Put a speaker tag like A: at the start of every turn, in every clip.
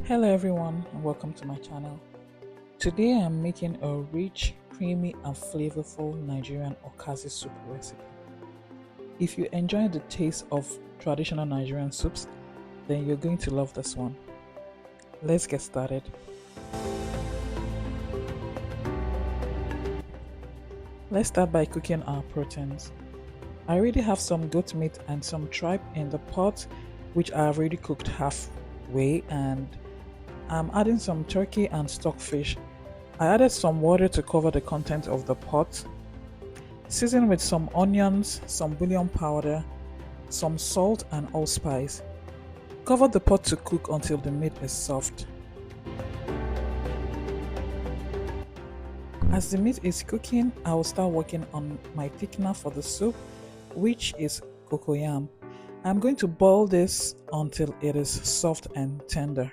A: Hello everyone and welcome to my channel. Today I'm making a rich, creamy and flavorful Nigerian okazi soup recipe. If you enjoy the taste of traditional Nigerian soups, then you're going to love this one. Let's get started. Let's start by cooking our proteins. I already have some goat meat and some tripe in the pot, which I have already cooked halfway, and I'm adding some turkey and stockfish. I added some water to cover the content of the pot. Season with some onions, some bouillon powder, some salt and allspice. Cover the pot to cook until the meat is soft. As the meat is cooking, I will start working on my thickener for the soup, which is cocoyam. I'm going to boil this until it is soft and tender.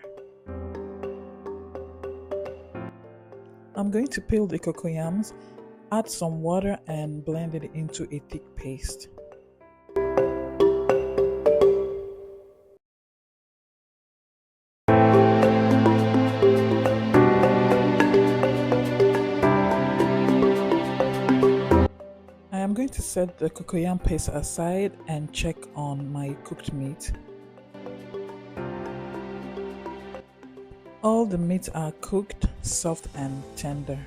A: I'm going to peel the cocoyams, add some water and blend it into a thick paste. I am going to set the cocoyam paste aside and check on my cooked meat. All the meats are cooked, soft and tender.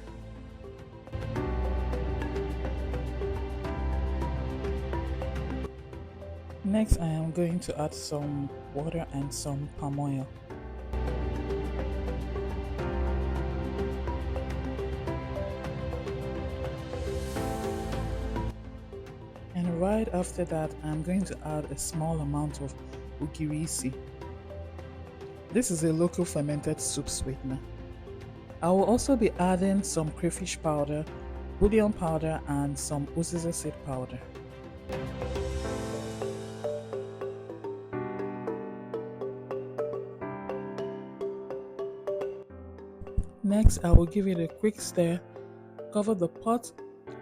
A: Next, I am going to add some water and some palm oil. And right after that, I'm going to add a small amount of ugirisi. This is a local fermented soup sweetener. I will also be adding some crayfish powder, bouillon powder and some uziza seed powder. Next, I will give it a quick stir, cover the pot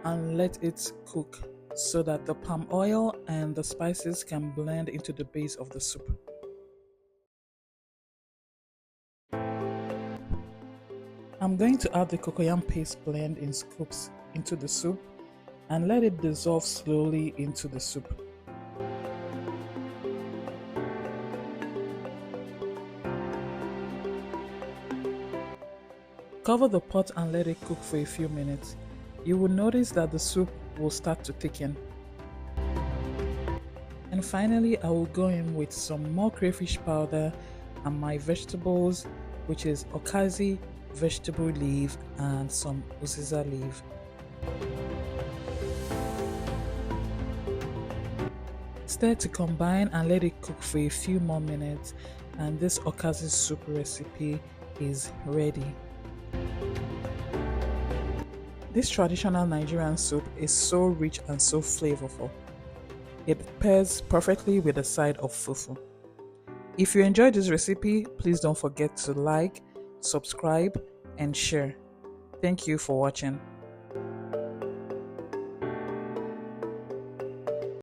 A: and let it cook so that the palm oil and the spices can blend into the base of the soup. I'm going to add the cocoyam paste blend in scoops into the soup and let it dissolve slowly into the soup. Cover the pot and let it cook for a few minutes. You will notice that the soup will start to thicken. And finally, I will go in with some more crayfish powder and my vegetables, which is okazi vegetable leaf and some uziza leaf. Stir to combine and let it cook for a few more minutes, and this okazi soup recipe is ready. This traditional Nigerian soup is so rich and so flavorful. It pairs perfectly with a side of fufu. If you enjoyed this recipe, please don't forget to like, subscribe and share. Thank you for watching.